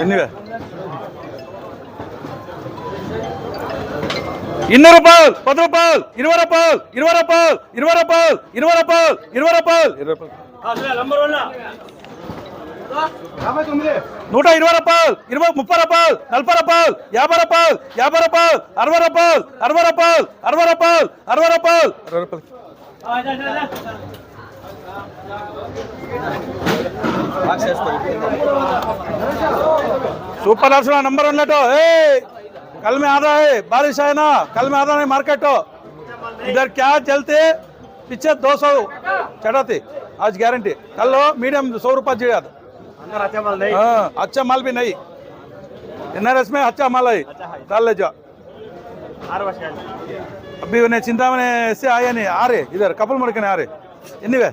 ఎన్నివే 200 రూపాయలు 10 రూపాయలు 20 రూపాయలు 20 రూపాయలు 20 రూపాయలు 20 రూపాయలు 20 రూపాయలు 120 రూపాయలు 30 రూపాయలు 40 రూపాయలు 50 రూపాయలు 50 రూపాయలు 60 రూపాయలు 60 రూపాయలు 60 రూపాయలు 60 రూపాయలు 60 రూపాయలు सुपर लास्ट नंबर 1 लेटो कल में आधा है बारिश है ना कल में आधा नहीं मार्केट हो इधर क्या चलते पीछे 200 चढ़ाते आज गारंटी कल मीडियम 100 रुपये चिड़ा अच्छा माल भी नहीं NRS में अच्छा माल है डाल ले जाओ अभी उन्हें चिंता में से आया नहीं आ रहे इधर कपल मुड़ के नहीं आ रहे एनीवे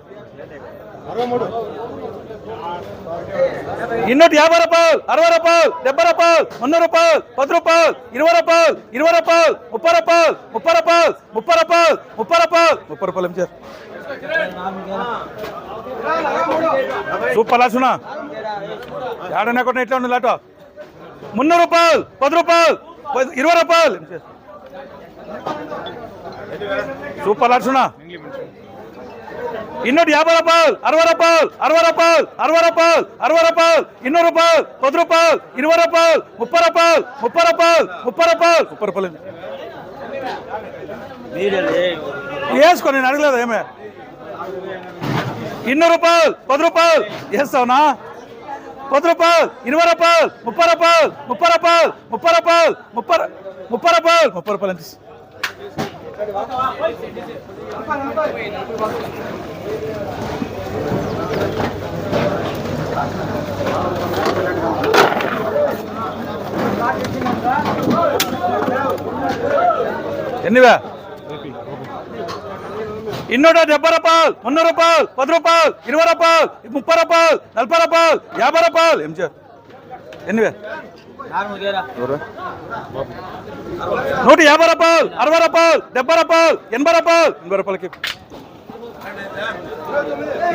250 రూపాయలు 60 రూపాయలు 70 రూపాయలు 100 రూపాయలు 10 రూపాయలు 20 రూపాయలు 20 రూపాయలు 30 రూపాయలు 30 రూపాయలు 30 రూపాయలు 30 రూపాయలు 30 రూపాయలు ఎంచే సూపర్ లాసునా యాడనే కొట్ట ఎట్లా ఉంది లాటో 300 రూపాయలు 10 రూపాయలు 20 రూపాయలు సూపర్ లాసునా 250 రూపాయలు 60 రూపాయలు 60 రూపాయలు 60 రూపాయలు 60 రూపాయలు 200 రూపాయలు 10 రూపాయలు 20 రూపాయలు 30 రూపాయలు 30 రూపాయలు 30 రూపాయలు 30 రూపాయలు వేసుకో నేను అడగలేదు ఏమే 200 రూపాయలు 10 రూపాయలు వేస్తావునా 10 రూపాయలు 20 రూపాయలు 30 రూపాయలు 30 రూపాయలు 30 రూపాయలు 30 రూపాయలు 30 రూపాయలు ఎంత ఎన్నివే 270 రూపాయలు 300 రూపాయలు 10 రూపాయలు 20 రూపాయలు 30 రూపాయలు 40 రూపాయలు 50 రూపాయలు ఏం చేయాలి ఎన్నివే 150 రూపాయలు 60 రూపాయలు 70 రూపాయలు 80 రూపాయలు 80 రూపాయలకి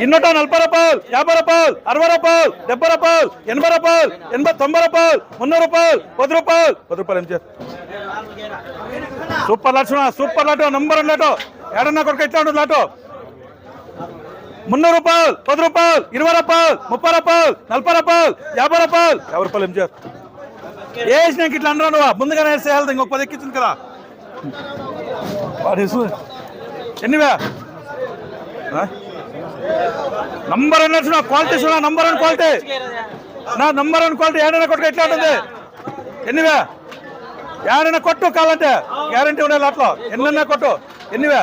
240 రూపాయలు 50 రూపాయలు 60 రూపాయలు 70 రూపాయలు 80 రూపాయలు 90 రూపాయలు 300 రూపాయలు 10 రూపాయలు 10 రూపాయలు ఏం చేయాలి సూపర్ లాట్స్ సూపర్ లాటో నంబర్ 1 లాటో ఏడన్నా కొడుకు ఎట్లా ఉంటుంది లాటో 300 రూపాయలు 10 రూపాయలు 20 రూపాయలు 30 రూపాయలు 40 రూపాయలు 50 రూపాయలు 50 రూపాయలు ఏం చేయాలి వేసినాక ఇట్లా అన్నాడు ముందుగానే వేసేయాలి ఇంకొక 10 ఎక్కించింది కదా ఎన్నివే నంబర్ 1 చూడ క్వాలిటీ చూడ నంబర్ 1 క్వాలిటీ నా నంబర్ 1 క్వాలిటీ ఏడైనా కొట్టుకు ఎట్లా ఉంటుంది ఎన్నివే ఏడైనా కొట్టు కావాలంటే గ్యారంటీ ఉండాలి అట్లా ఎన్నైనా కొట్టు ఎన్నివే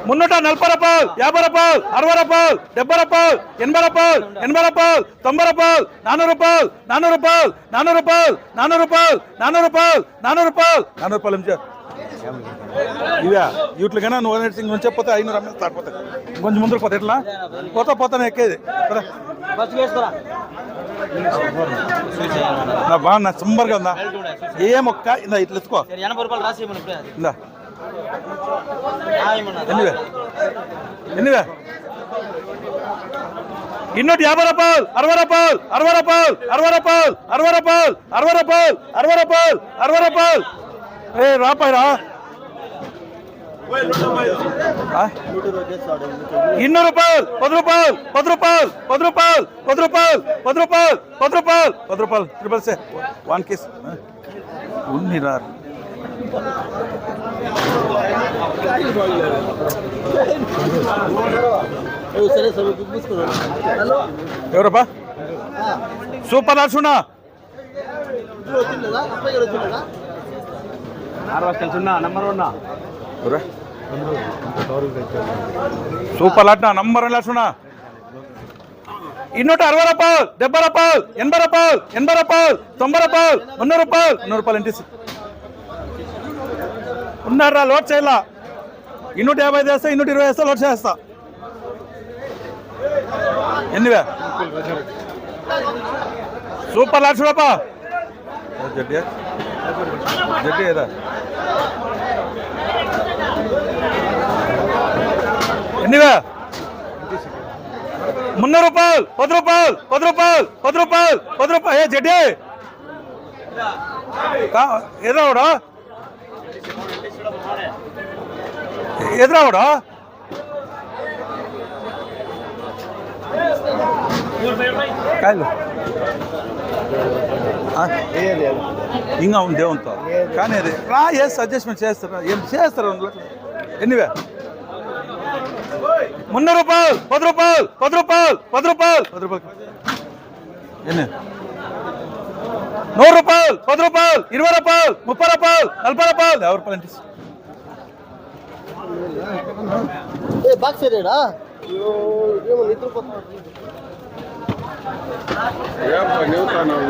340 రూపాయలు 50 రూపాయలు 60 రూపాయలు 70 రూపాయలు 80 రూపాయలు 80 రూపాయలు 90 రూపాయలు 400 రూపాయలు 400 రూపాయలు 400 రూపాయలు 400 రూపాయలు 400 రూపాయలు 400 రూపాయలు 400 రూపాయలు ఎంచే ఇవే వీటికైనా నువ్వు నుంచి చెప్పితే 500 అమ్మే స్టార్ట్ పోతాయి ఇంకొంచెం ముందుకు పోతే ఎట్లా పోతానే ఎక్కేది నా బాగున్నా సంబర్గా ఉందా ఏ మొక్క ఇందా ఇట్లా ఎత్తుకో ఇందా ఎన్నివే 250 రూపాయలు 60 రూపాయలు 60 రూపాయలు 60 రూపాయలు 60 రూపాయలు 60 రూపాయలు 60 రూపాయలు 60 రూపాయలు ఏ రాపాయి రా 200 రూపాయలు 10 రూపాయలు 10 రూపాయలు 10 రూపాయలు 10 రూపాయలు 10 రూపాయలు 10 రూపాయలు 10 రూపాయలు ట్రిపుల్ సే 1 కేస్ ఉన్ని రా ఎవరప్పా super lots super lot number 1 lots 260 రూపాయలు 70 రూపాయలు 80 రూపాయలు 80 రూపాయలు 90 రూపాయలు 100 రూపాయలు 100 రూపాయలు ఎంటీసీ ఉన్నారా లోడ్ చేయాలా 250 వేస్తా 220 వేస్తా లోడ్ చేస్తా ఎన్నివే సూపర్ లాట్స్ చూడప్పా జడ్డి ఏదా ఎన్నివే రూపాయలు 10 రూపాయలు 10 రూపాయలు 10 రూపాయలు 10 రూపాయలు ఏ జడ్డి ఎదురావడా ఎదురావడా కాయలు ఇంకా ఉంది దేవునితో కానీ అది రా చేస్తా అడ్జస్ట్మెంట్ చేస్తారా ఏం చేస్తారు ఎన్నివే 300 రూపాయలు 10 రూపాయలు 10 రూపాయలు 10 రూపాయలు 10 రూపాయలు ఎన్ని 100 రూపాయలు 10 రూపాయలు 20 రూపాయలు 30 రూపాయలు 40 రూపాయలు 50 రూపాయలు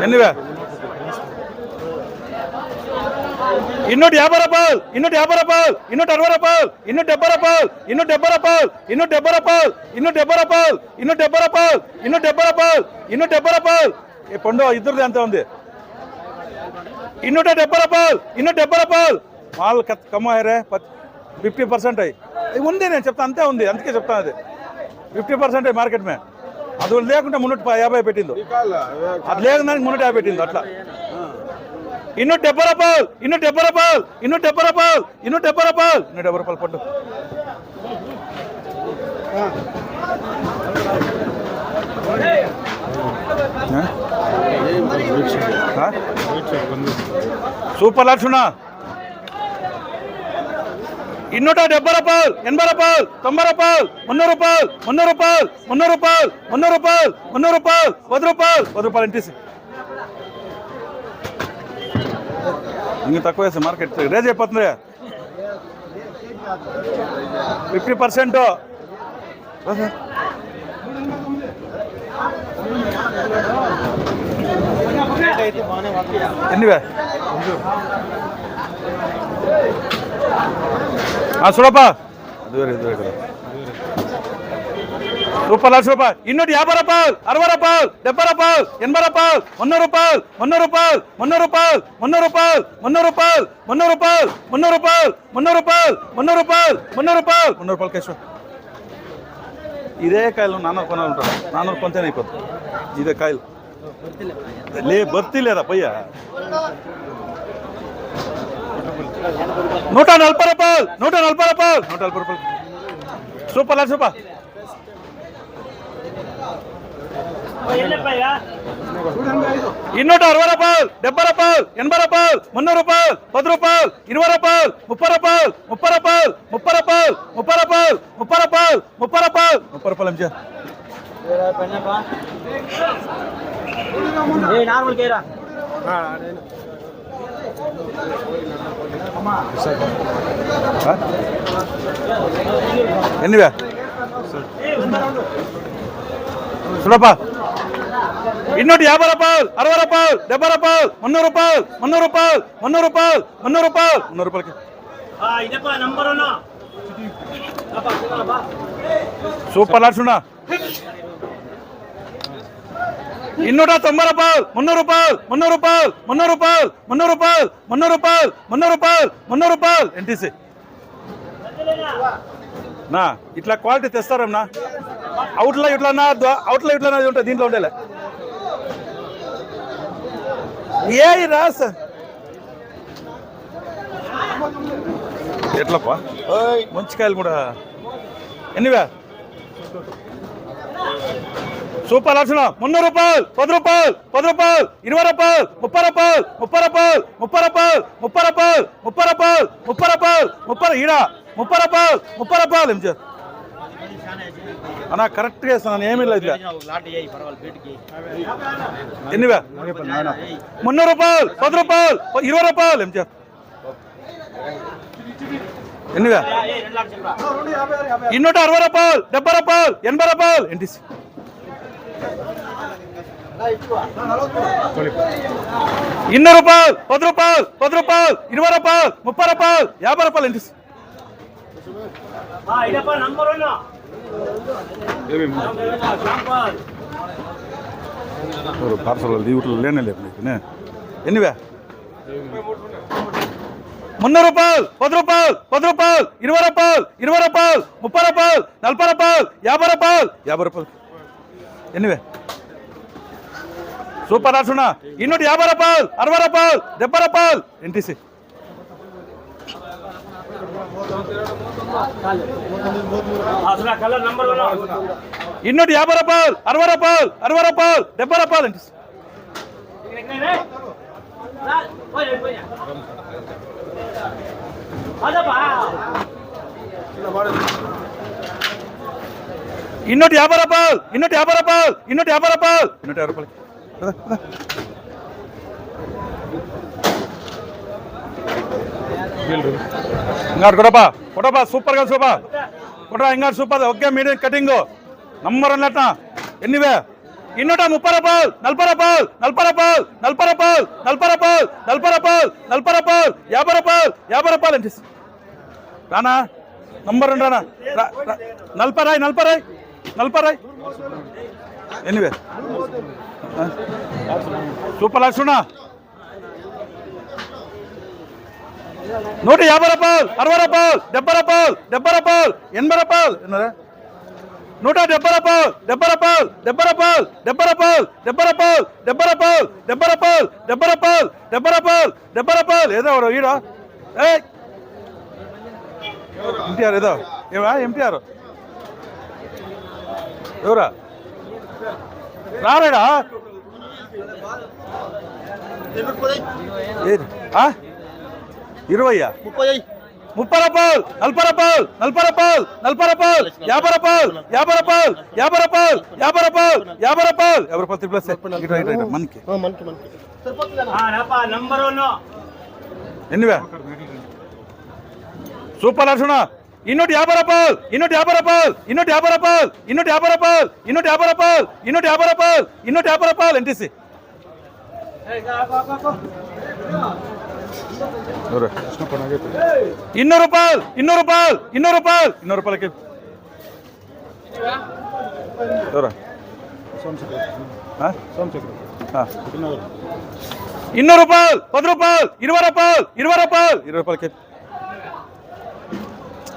ఎన్నివే 250 రూపాయలు 250 రూపాయలు 260 రూపాయలు 270 రూపాయలు 270 రూపాయలు 270 రూపాయలు 270 రూపాయలు 270 రూపాయలు 270 రూపాయలు 270 రూపాయలు ఈ పండు ఇద్దరిది ఎంత ఉంది 270 రూపాయలు 270 రూపాయలు మాల్ కమ్మాయరే 50% అయ్యి ఉంది నేను చెప్తాను అంతే ఉంది అందుకే చెప్తాను అది 50% మార్కెట్ మే అది లేకుంటే 350 పెట్టింది అది లేకుండా 350 పెట్టింది అట్లా 270 రూపాయలు 270 రూపాయలు 270 రూపాయలు 270 రూపాయలు 270 రూపాయలు పట్టు సూపర్ లక్షణ 270 రూపాయలు 80 రూపాయలు 90 రూపాయలు 300 రూపాయలు 300 రూపాయలు 300 రూపాయలు 300 రూపాయలు 300 రూపాయలు 10 రూపాయలు 10 రూపాయలు ఇంటిసి ఇంకా తక్కువ వేస్తే మార్కెట్ రేజ్ అయిపోతుంది 50% ఎన్నివే చూడప్పా రూపాయలు 1,00,000 రూపాయలు 250 రూపాయలు 60 రూపాయలు 70 రూపాయలు 80 రూపాయలు 100 రూపాయలు 100 రూపాయలు 100 రూపాయలు 100 రూపాయలు 100 రూపాయలు 100 రూపాయలు 100 రూపాయలు 100 రూపాయలు 100 రూపాయలు 100 రూపాయలు 100 రూపాయలు కేశవ ఇదే కాయలు 400 కొనాలి ఉంటారు 400 కొంతనే అయిపోతుంది ఇదే కాయలు భర్తీ లేదా పయ్యా 140 రూపాయలు 140 రూపాయలు 140 రూపాయలు సూపర్ 1,00,000 రూపాయలు 260 రూపాయలు 70 రూపాయలు 80 రూపాయలు 300 రూపాయలు 10 రూపాయలు 20 రూపాయలు 30 రూపాయలు 30 రూపాయలు 30 రూపాయలు 30 రూపాయలు 30 రూపాయలు 30 రూపాయలు 30 రూపాయలు ఎంచా ఎన్నివే చూడప్పా 250 రూపాయలు 60 రూపాయలు 70 రూపాయలు 300 రూపాయలు 300 రూపాయలు 300 రూపాయలు 300 రూపాయలు 300 రూపాయలకి సూపర్ లక్షణ 290 రూపాయలు 300 రూపాయలు 300 రూపాయలు 300 రూపాయలు 300 రూపాయలు 300 రూపాయలు 300 రూపాయలు 300 రూపాయలు ఎన్టీసీ నా ఇట్లా క్వాలిటీ తెస్తారమ్మా అవుట్లో ఇట్లా ఉంటుంది దీంట్లో ఉండేలే ఏ రాస్ ఎట్లప్పా మంచికాయలు కూడా ఎన్నివే సూపర్ లక్షణ 300 రూపాయలు 10 రూపాయలు 10 రూపాయలు 20 రూపాయలు 30 రూపాయలు 30 రూపాయలు 30 రూపాయలు 30 రూపాయలు 30 రూపాయలు 30 రూపాయలు 30 ఈడ 30 రూపాయలు 30 రూపాయలు ఏం చేస్తారు అన్నా కరెక్ట్గా వేస్తాను ఏమీ లేదు ఎన్నివే 300 రూపాయలు 10 రూపాయలు 20 రూపాయలు ఏం చేస్తారు ఎన్నివే 260 రూపాయలు 70 రూపాయలు 80 రూపాయలు ఎన్టీసీ 200 రూపాయలు 10 రూపాయలు 10 రూపాయలు 20 రూపాయలు 30 రూపాయలు 50 రూపాయలు ఎన్టీసీ పార్సల్ వీటిలో లేనే లేదు ఎన్నివే 300 రూపాయలు 10 రూపాయలు 10 రూపాయలు 20 రూపాయలు 20 రూపాయలు 30 రూపాయలు 40 రూపాయలు 40 రూపాయలు 50 రూపాయలు 50 రూపాయలు ఎన్నివే సూపర్ రాసున్నా 250 రూపాయలు 60 రూపాయలు 70 రూపాయలు ఎన్టీసీ 250 రూపాయలు 60 రూపాయలు 60 రూపాయలు 70 రూపాయలు ఎన్టీసీ 250 రూపాయలు 250 రూపాయలు 250 రూపాయలు 250 రూపాయలు ఇంకోటి కొడపా సూపర్గా సూపర్ కొట్రా ఇంకోటి super okay medium cutting number అన్నట్ట ఎన్నివే 230 రూపాయలు 40 రూపాయలు 40 రూపాయలు 40 రూపాయలు 40 రూపాయలు 40 రూపాయలు 40 రూపాయలు 50 రూపాయలు 50 రూపాయలు అంటే రానా నంబర్ రానా 40 ఎన్నివే సూపర్ లాక్సున్నా 150 రూపాయలు 60 రూపాయలు 70 రూపాయలు 70 రూపాయలు 80 రూపాయలు 170 రూపాయలు 70 రూపాయలు 70 రూపాయలు 70 రూపాయలు 70 రూపాయలు 70 రూపాయలు 70 రూపాయలు 70 రూపాయలు 70 రూపాయలు 70 రూపాయలు ఏదో ఈడ ఎంటీఆర్ ఏదో ఏవా ఎంటీఆర్ ఎవరా రాలేడా 20 30 రూపాయలు 40 రూపాయలు 40 రూపాయలు 40 రూపాయలు 50 రూపాయలు 50 రూపాయలు 50 రూపాయలు 50 రూపాయలు 50 రూపాయలు 50 రూపాయలు మనకి ఎన్నివే సూపర్ అర్జునా 250 రూపాయలు 250 రూపాయలు 250 రూపాయలు 250 రూపాయలు 250 రూపాయలు 250 రూపాయలు 250 రూపాయలు ఎన్టీసీ 200 రూపాయలు 200 రూపాయలు 200 రూపాయలు 200 రూపాయలకి 200 రూపాయలు 10 రూపాయలు 20 రూపాయలు 20 రూపాయలు 20 రూపాయలకి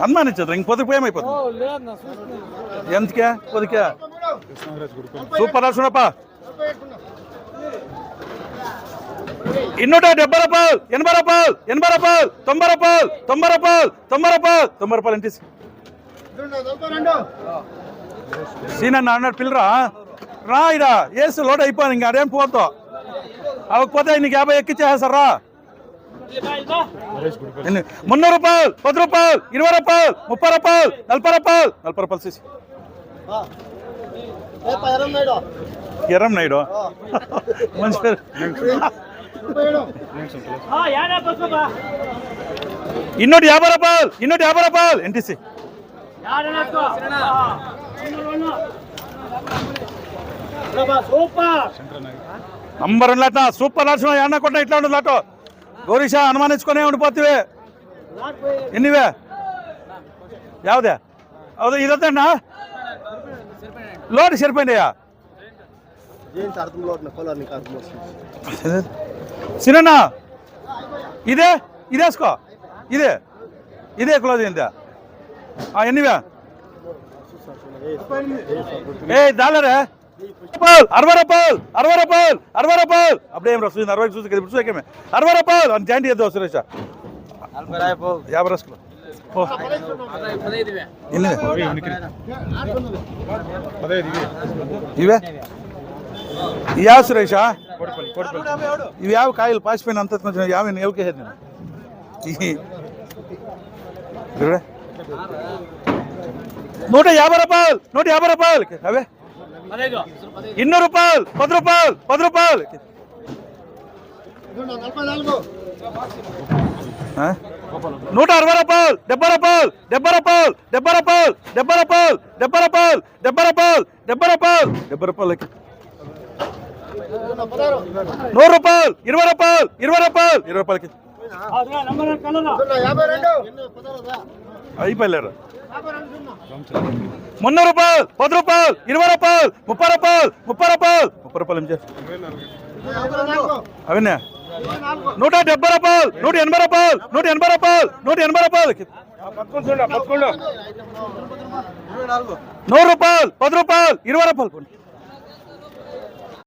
అనుమానించదు ఇంక 10 రూపాయలు ఏమైపోతుంది ఎంతకే 10కే సూపర్ రాసునప్ప 270 రూపాయలు 80 రూపాయలు 80 రూపాయలు 90 రూపాయలు 90 రూపాయలు 90 రూపాయలు 90 రూపాయలు అంటే సీనన్న అన్నాడు పిల్లరా రా ఇడ ఏసు లోడ్ అయిపోయింది ఇంకా అదేం పోతావు అవకపోతే నీకు 50 ఎక్కిచ్చేస్తారా 300 రూపాయలు 10 రూపాయలు 20 రూపాయలు 30 రూపాయలు 40 రూపాయలు 40 రూపాయలు చేసి ఎర్రం నాయుడు మంచి పేరు 250 రూపాయలు 250 రూపాయలు ఎన్టీసీ నంబర్ లాట సూపర్ నర్సు అన్న కొట్ట ఇట్లా ఉండదు లాటో గౌరీషా అనుమానించుకునే ఉండిపోతే ఎన్నివే యావదే అవుదా ఇదొద్దన్నా లోడ్ సరిపోయిందయ్యా సినన్నా ఇదేసుకో ఇదే క్లోజ్ అయిందా ఎన్నివే దాలరే 60 రూపాయలు 60 రూపాయలు 60 రూపాయలు అప్పుడే ఏం రస్తుంది 60 చూసి ఇప్పుడు చూసే 60 రూపాయలు అని జాయింట్ చేద్దాం సురేష 50 రస్కులు ఇవే యా సురేష ఇవి యావ కాయలు పాసిపోయిన అంత కొంచెం యాభై ఎవరికే నేను 150 రూపాయలు 150 రూపాయలు అవే 200 రూపాయలు 10 రూపాయలు 10 రూపాయలు 160 రూపాయలు 70 రూపాయలు 70 రూపాయలు 70 రూపాయలు 70 రూపాయలు 70 రూపాయలు 70 రూపాయలు 70 రూపాయలు 70 రూపాయలకి 100 రూపాయలు 20 రూపాయలు 20 రూపాయలు 20 రూపాయలకి అయిపోయారు 300 రూపాయలు 10 రూపాయలు 20 రూపాయలు 30 రూపాయలు 30 రూపాయలు 30 రూపాయలు ఏం చేస్తారు అవన్నీ 170 రూపాయలు 180 రూపాయలు 180 రూపాయలు 180 రూపాయలు 100 రూపాయలు 10 రూపాయలు 20 రూపాయలు